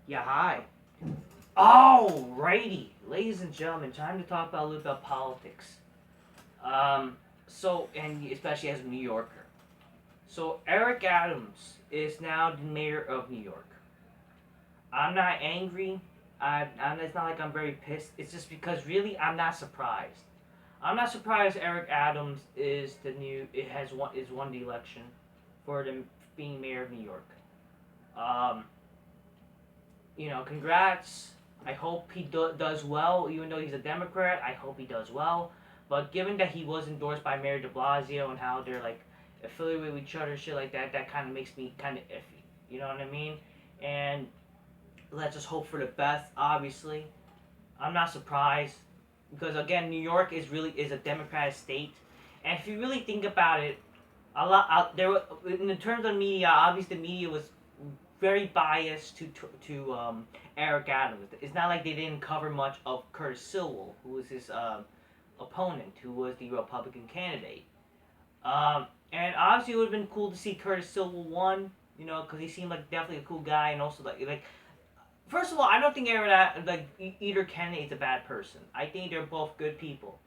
Yeah, hi. Alrighty, ladies and gentlemen, time to talk about a little bit about politics. Um, and especially as a New Yorker. So, Eric Adams is now the mayor of New York. I'm not angry. It's not like I'm very pissed. It's just because really I'm not surprised. I'm not surprised Eric Adams is the new. It has won the election for the being mayor of New York. Um, congrats. I hope he does well, even though he's a Democrat. I hope he does well. But given that he was endorsed by Mayor de Blasio and how they're like affiliated with each other, shit like that, that kind of makes me kind of iffy. You know what I mean? And let's just hope for the best. Obviously, I'm not surprised because again, New York is a Democratic state, and if you really think about it, a lot out there in terms of media. Obviously, the media was very biased to Eric Adams. It's not like they didn't cover much of Curtis Silwa, who was his opponent, who was the Republican candidate. And obviously, it would have been cool to see Curtis Silwa won, because he seemed like definitely a cool guy, and also like first of all, I don't think either candidate is a bad person. I think they're both good people.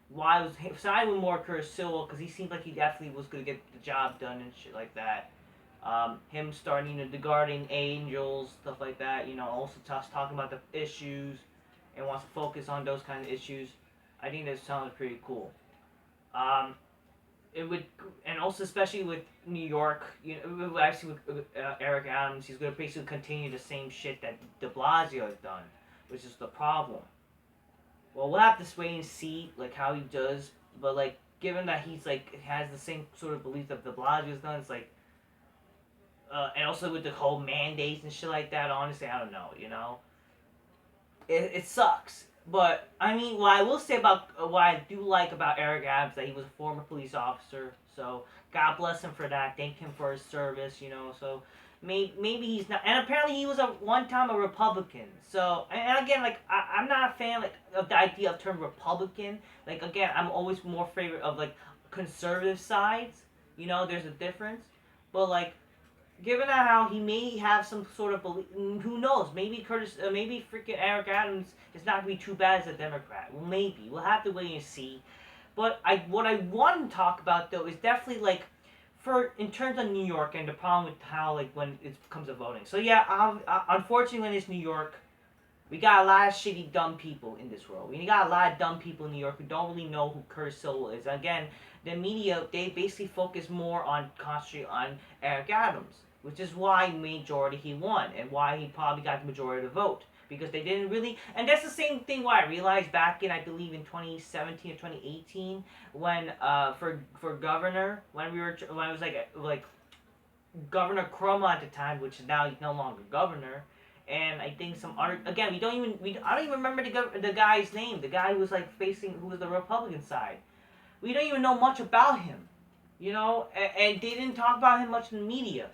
Why I was siding with more Curtis Silwa because he seemed like he definitely was gonna get the job done and shit like that. Him starting the guardian angels, stuff like that. Also talking about the issues and wants to focus on those kind of issues. I think that sounds pretty cool. Um, it would, and also especially with New York, actually with Eric Adams, he's gonna basically continue the same shit that De Blasio has done, which is the problem. Well, we'll have to wait and see like how he does, but like given that he's like has the same sort of beliefs that De Blasio's done, it's like and also with the whole mandates and shit like that, honestly, I don't know, it sucks. But I mean, what I will say about what I do like about Eric Adams that he was a former police officer, so God bless him for that. Thank him for his service, So maybe he's not, and apparently he was a one time a Republican. So and again, like I'm not a fan like of the idea of term Republican. Like again, I'm always more favorite of like conservative sides. There's a difference, but like given how he may have some sort of belief, who knows? Maybe freaking Eric Adams is not gonna be too bad as a Democrat. Well, maybe we'll have to wait and see. But what I want to talk about though is definitely like for in terms of New York and the problem with how like when it comes to voting. So yeah, unfortunately when it's New York, we got a lot of shitty dumb people in this world. We got a lot of dumb people in New York who don't really know who Curtis Silwa is. Again, the media they basically focus more on concentrate on Eric Adams, which is why majority he won and why he probably got the majority of the vote because they didn't really. And that's the same thing why I realized back in I believe in 2017 or 2018 when for governor when it was like Governor Cuomo at the time, which is now he's no longer governor. And I think some other again I don't even remember the guy's name. The guy who was like who was the Republican side. We don't even know much about him, and they didn't talk about him much in the media.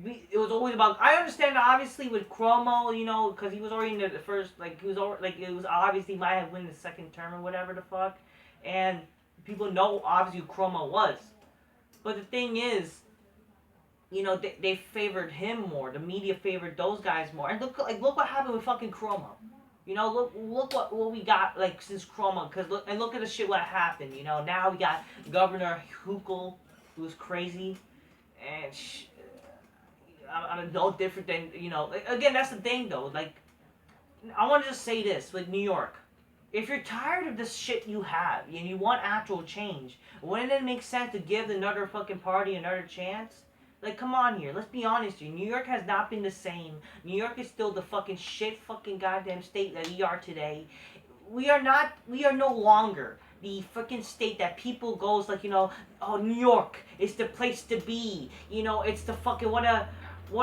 It was always about. I understand obviously with Cuomo, because he was already in the first like he was already like it was obviously he might have won the second term or whatever the fuck, and people know obviously who Cuomo was. But the thing is, they favored him more. The media favored those guys more. And look what happened with fucking Chroma. Look what we got like since Chroma. Look at the shit what happened. Now we got Governor Hukel, who's crazy, and I'm no different than Again, that's the thing though. Like, I want to just say this with New York. If you're tired of this shit you have and you want actual change, wouldn't it make sense to give another fucking party another chance? Like, come on here. Let's be honest here. New York has not been the same. New York is still the fucking shit fucking goddamn state that we are today. We are no longer the freaking state that people goes like, oh, New York is the place to be. It's the fucking, what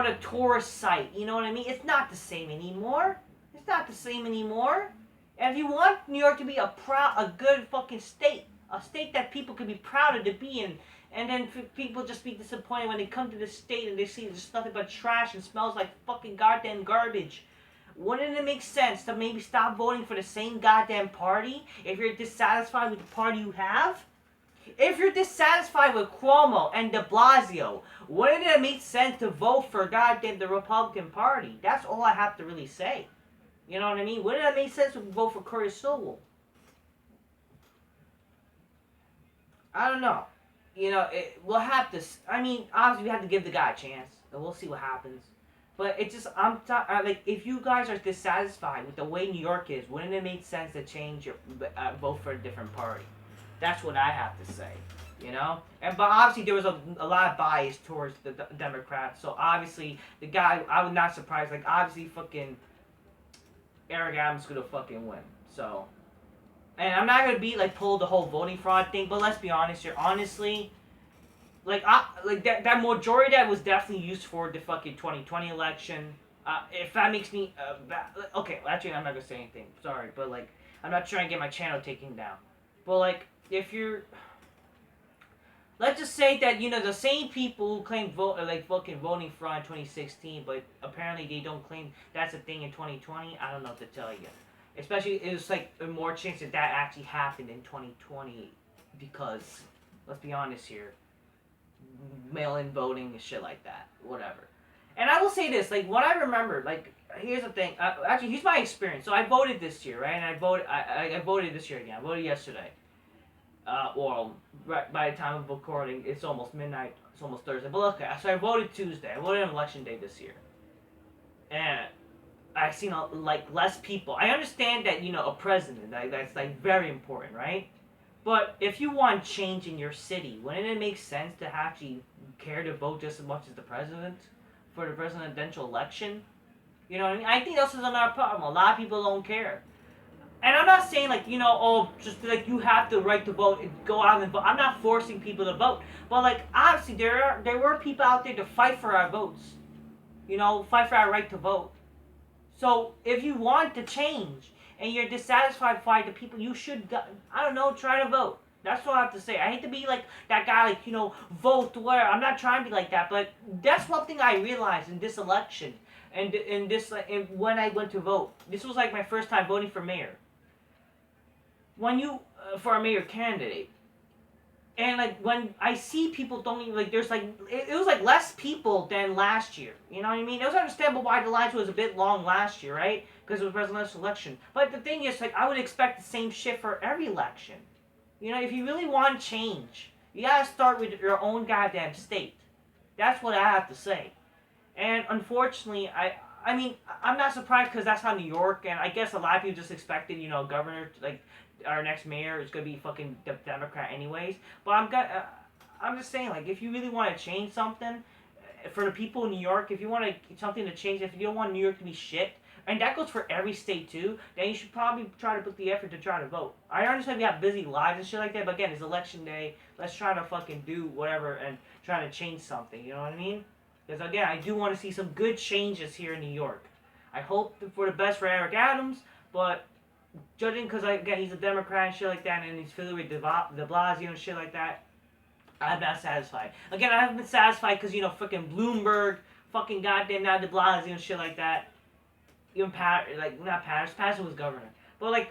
a tourist site. You know what I mean? It's not the same anymore. It's not the same anymore. And if you want New York to be a good fucking state, a state that people can be proud of to be in, and then people just be disappointed when they come to this state and they see there's nothing but trash and smells like fucking goddamn garbage. Wouldn't it make sense to maybe stop voting for the same goddamn party if you're dissatisfied with the party you have? If you're dissatisfied with Cuomo and De Blasio, wouldn't it make sense to vote for goddamn the Republican Party? That's all I have to really say. You know what I mean? Wouldn't it make sense to vote for Curry Silwa? I don't know. We'll have to. I mean, obviously, we have to give the guy a chance, and we'll see what happens. But it just, like, if you guys are dissatisfied with the way New York is, wouldn't it make sense to change your vote for a different party? That's what I have to say. But obviously there was a lot of bias towards the Democrats. So obviously the guy, I was not surprised. Like obviously, fucking Eric Adams gonna fucking win. So. And I'm not gonna be like pull the whole voting fraud thing, but let's be honest here. Honestly, like that majority that was definitely used for the fucking 2020 election. If that makes me okay, actually I'm not gonna say anything. Sorry, but like I'm not trying to get my channel taken down. But like if you're, let's just say that the same people who claim fucking voting fraud in 2016, but apparently they don't claim that's a thing in 2020. I don't know what to tell you. Especially, it was like more chance that actually happened in 2020 because, let's be honest here, mail-in voting and shit like that, whatever. And I will say this, like, what I remember, like, here's the thing, actually, here's my experience. So I voted this year, right? And I voted this year again. I voted yesterday. Well, right by the time of recording, it's almost midnight. It's almost Thursday. But look, so I voted Tuesday. I voted on election day this year. And I've seen less people. I understand that a president that's like very important, right? But if you want change in your city, wouldn't it make sense to actually care to vote just as much as the president for the presidential election? You know what I mean? I think this is another problem. A lot of people don't care. And I'm not saying just like you have the right to vote and go out and vote. I'm not forcing people to vote. But like obviously there were people out there to fight for our votes. Fight for our right to vote. So if you want to change and you're dissatisfied by the people, you should, I don't know, try to vote. That's what I have to say. I hate to be like that guy, like, vote where. I'm not trying to be like that, but that's one thing I realized in this election and when I went to vote. This was like my first time voting for mayor. When you, for a mayor candidate, and like when I see people don't even like, there's like it was like less people than last year. You know what I mean? It was understandable why the lines was a bit long last year, right? Because it was a presidential election. But the thing is, like, I would expect the same shit for every election. If you really want change, you gotta start with your own goddamn state. That's what I have to say. And unfortunately, I mean, I'm not surprised because that's how New York, and I guess a lot of people just expected, governor, like, our next mayor is gonna be fucking Democrat anyways. But I'm just saying, like, if you really want to change something for the people in New York, if you want something to change, if you don't want New York to be shit, and that goes for every state too, then you should probably try to put the effort to try to vote. I understand we have busy lives and shit like that, but again, it's election day. Let's try to fucking do whatever and try to change something. You know what I mean? Because again, I do want to see some good changes here in New York. I hope for the best for Eric Adams, but judging because again he's a Democrat and shit like that, and he's affiliated with De Blasio and shit like that, I'm not satisfied. Again, I haven't been satisfied because fucking Bloomberg, fucking goddamn now De Blasio and shit like that. Even not Patterson was governor, but like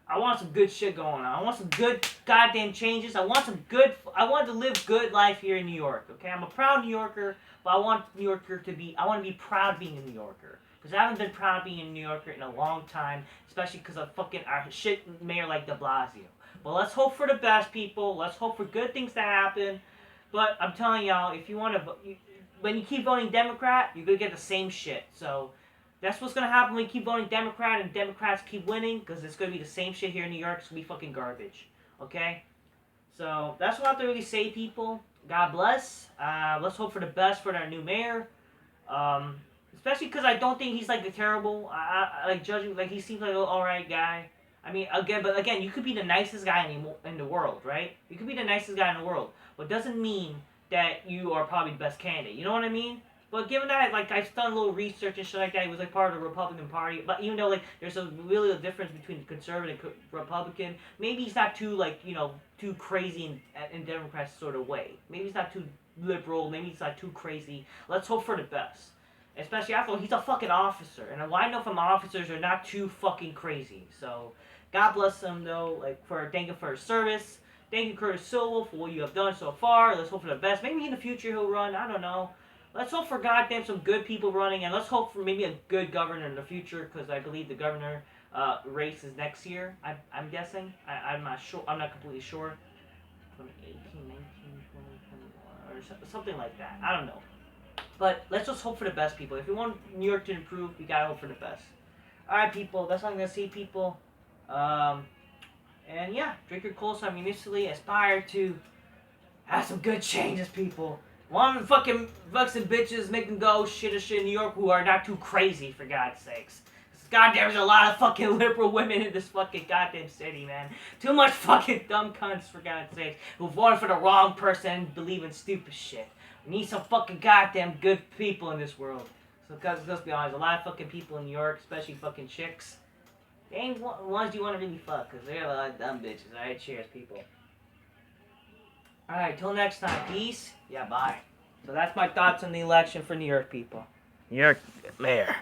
I want some good shit going on. I want some good goddamn changes. I want to live good life here in New York. Okay, I'm a proud New Yorker, but I want New Yorker to be. I want to be proud being a New Yorker. Because I haven't been proud being a New Yorker in a long time, especially because of fucking our shit mayor like De Blasio. But let's hope for the best, people. Let's hope for good things to happen. But I'm telling y'all, if you want to, when you keep voting Democrat, you're gonna get the same shit. So that's what's gonna happen when you keep voting Democrat and Democrats keep winning, because it's gonna be the same shit here in New York. It's gonna be fucking garbage. Okay. So that's what I have to really say, people. God bless. Let's hope for the best for our new mayor. Especially because I don't think he's like a terrible, like judging, like he seems like an alright guy. I mean, again, you could be the nicest guy in the world, right? You could be the nicest guy in the world, but doesn't mean that you are probably the best candidate. You know what I mean? But given that, like, I've done a little research and shit like that, he was like part of the Republican Party. But even though like there's really a difference between conservative and Republican, maybe he's not too too crazy in Democrats sort of way. Maybe he's not too liberal. Maybe he's not too crazy. Let's hope for the best. Especially after all, he's a fucking officer. And I know from officers are not too fucking crazy. So, God bless him, though, like, thank him for his service. Thank you, Curtis Silwa, for what you have done so far. Let's hope for the best. Maybe in the future he'll run. I don't know. Let's hope for goddamn some good people running, and let's hope for maybe a good governor in the future, because I believe the governor race is next year. I'm guessing. I'm not sure. I'm not completely sure. 2018, 19, 20, 21, or something like that. I don't know. But let's just hope for the best, people. If we want New York to improve, we gotta hope for the best. Alright, people. That's all I'm gonna say, people. And yeah, drink your cold. I initially aspire to have some good changes, people. One fucking fucks and bitches make them go shit in New York who are not too crazy, for God's sakes. Goddamn, there's a lot of fucking liberal women in this fucking goddamn city, man. Too much fucking dumb cunts, for God's sakes, who voted for the wrong person and believe in stupid shit. We need some fucking goddamn good people in this world. So, cause let's be honest, a lot of fucking people in New York, especially fucking chicks, they ain't ones you want to really fuck, cause they're a lot of dumb bitches. Alright, cheers, people. Alright, till next time. Peace. Yeah, bye. So that's my thoughts on the election for New York, people. New York mayor.